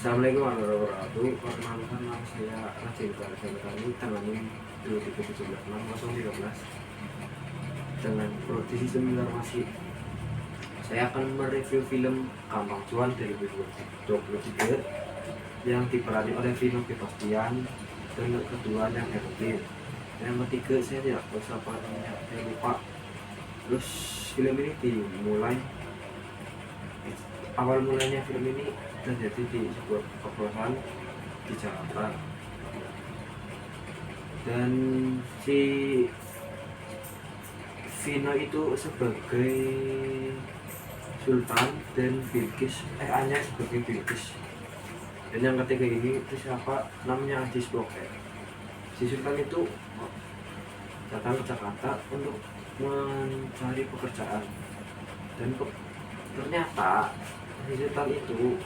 Assalamualaikum warahmatullahi wabarakatuh. Perkenalkan nama saya Rajin Kami tanggal 23/17/2013 dengan produksi seminar masih. Saya akan mereview film Gampang Cuan dari 2023 yang diperankan oleh Vino Bastian, dan yang kedua yang Erwin, yang ketiga saya tidak tahu siapa namanya, saya lupa. Terus film ini dimulai, awal mulanya film ini terjadi di sebuah perusahaan di Jakarta, dan si Vino itu sebagai Sultan dan Bilqis Anya sebagai Bilqis, dan yang ketiga ini itu siapa namanya Aziz Boker. Si Sultan itu datang ke Jakarta untuk mencari pekerjaan, dan ternyata si Sultan itu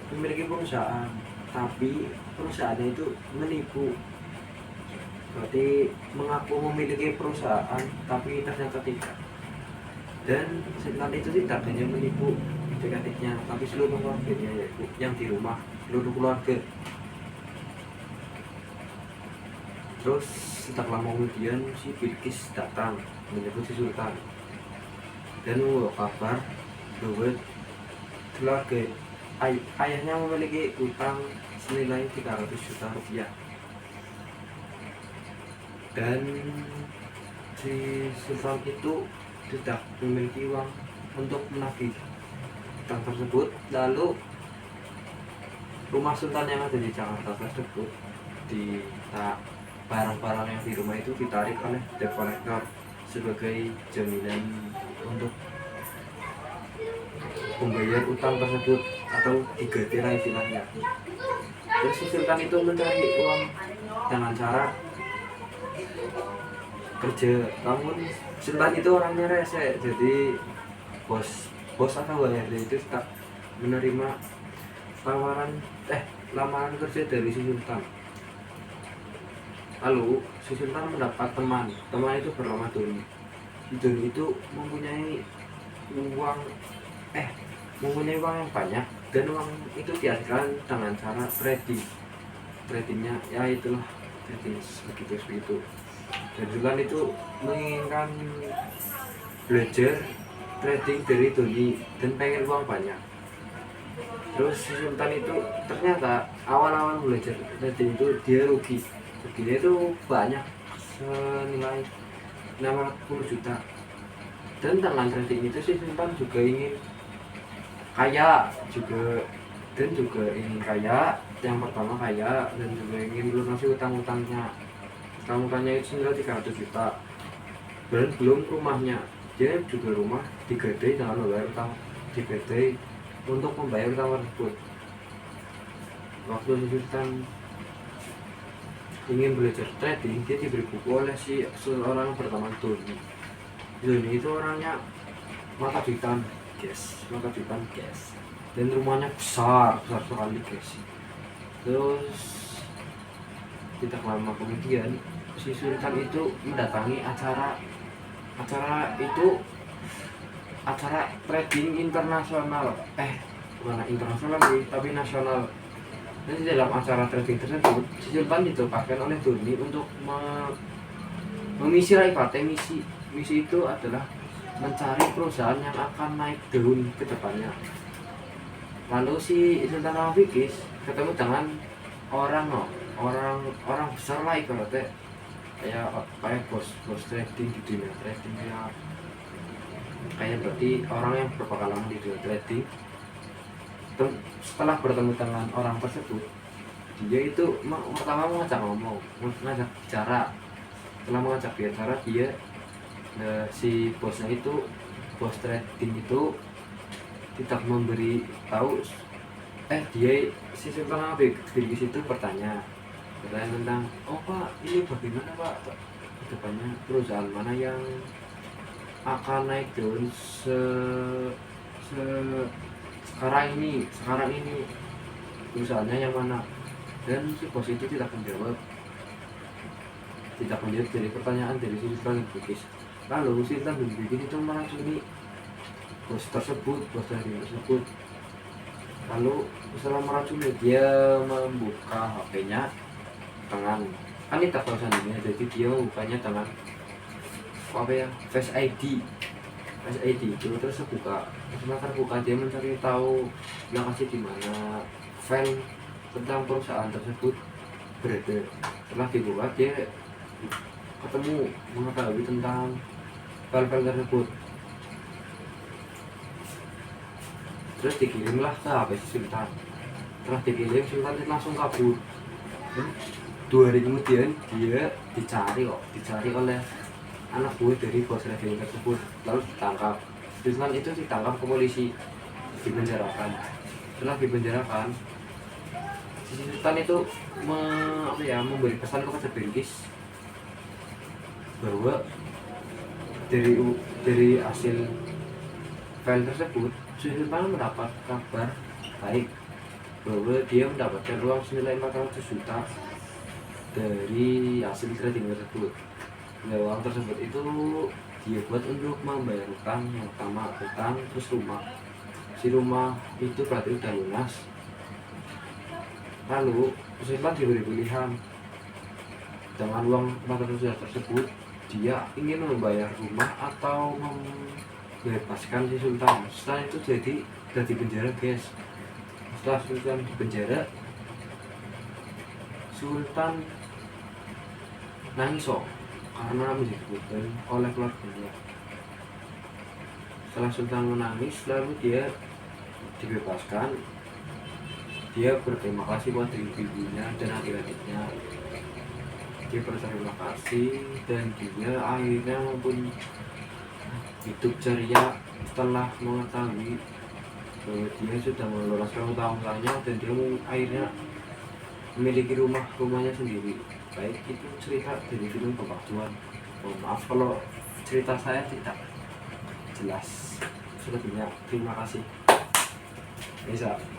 memiliki perusahaan, tapi perusahaannya itu menipu. Berarti mengaku memiliki perusahaan tapi ternyata tidak. Dan Sultan itu tidak hanya menipu adik-adiknya, tapi seluruh keluarganya, yaitu yang di rumah, seluruh keluarga. Terus setelah lama kemudian si Bilqis datang menyebut si Sultan dan membawa kabar bahwa keluarga ayahnya memiliki utang senilai 300 juta rupiah, dan si Sultan itu tidak memiliki uang untuk menagih utang tersebut. Lalu rumah Sultan yang ada di Jakarta tersebut, barang-barang yang di rumah itu ditarik oleh debt collector sebagai jaminan untuk membayar utang tersebut, atau diganti lah istilahnya. Terus si Sultan itu mencari uang dengan cara kerja, namun Sultan itu orangnya rese, jadi bos atau HRD itu tak menerima lamaran kerja dari si Sultan. Lalu si Sultan mendapat teman itu bernama Doni. Doni itu mempunyai uang yang banyak, dan uang itu dihasilkan dengan cara tradingnya, ya itulah trading begitu. Dan Sultan itu menginginkan belajar trading dari Doni dan pengen uang banyak. Terus si Sultan itu ternyata awal-awal belajar trading itu dia ruginya itu banyak, senilai 60 juta. Dan dengan trading itu si Sultan juga ingin kaya yang pertama kaya, dan juga ingin melunasi utangnya itu senilai 300 juta. Dan belum rumahnya, dia juga rumah digadai dengan membayar utang, digadai untuk membayar utang tersebut. Waktu si Sultan ingin belajar trading, dia diberi buku oleh seorang bernama Doni. Doni itu orangnya mata duitan guys, dan rumahnya besar sekali guys. Terus tidak lama kemudian si Sultan itu mendatangi acara trading internasional, bukan internasional tapi nasional. Dan di dalam acara trading tersebut si Sultan ditempatkan oleh Doni untuk mengisi misi itu adalah mencari perusahaan yang akan naik daun ke depannya. Lalu si Sultan Bilqis ketemu dengan orang besar lah, ibaratnya kayak bos trading di dunia trading, kayak berarti orang yang berpengalaman di dunia trading. Setelah bertemu dengan orang tersebut, dia itu pertama mengajak bicara. Setelah mengajak bicara, si bosnya itu, bos trading itu tidak memberi tahu. Si Sultan Bilqis itu bertanya tentang, Pak, ini bagaimana Pak kedepannya, perusahaan mana yang akan naik daun sekarang ini perusahaannya yang mana. Dan si bos itu tidak menjawab dari pertanyaan dari si Sultan Bilqis. Lalu si Sultan Bilqis itu meracuni bos trading tersebut Lalu setelah meracuni dia membuka HP-nya dengan kan ini tak sandingnya, jadi dia bukanya dengan apa ya, Face ID itu terus buka, setelah terbuka dia mencari tahu lokasi di mana file tentang perusahaan tersebut berada. Setelah dibuka dia ketemu mengetahui tentang file-file tersebut, terus dikirimlah ke HP Sultan. Setelah dikirim, Sultan langsung kabur. 2 hari kemudian dia dicari oleh anak buah dari bos rekening tersebut, lalu ditangkap. Sultan itu ditangkap ke polisi, dipenjarakan. Setelah dipenjarakan, si Sultan itu memberi pesan kepada Bilqis bahwa dari hasil file tersebut Sultan mendapat kabar baik bahwa dia mendapatkan uang senilai 400 juta dari hasil trading tersebut. Nah, uang tersebut itu dia buat untuk membayarkan yang pertama utang, terus rumah. Si rumah itu berarti udah lunas. Lalu Sultan diberi pilihan, dengan uang 400 juta tersebut dia ingin membayar rumah atau membebaskan si Sultan. Setelah itu jadi penjara guys. Setelah Sultan di penjara, Sultan nangis karena menjadi beban oleh keluarganya. Setelah Sultan menangis, lalu dia dibebaskan. Dia berterima kasih buat ibunya dan adik-adiknya. Dia berterima kasih dan dia akhirnya mempunyai hidup ceria setelah mengetahui bahwa dia sudah meloloskan utang-utangnya dan dia akhirnya memiliki rumahnya sendiri. Baik, itu cerita dari film Bapak Tuan. Mohon maaf kalau cerita saya tidak jelas. Selebihnya terima kasih. Bisa.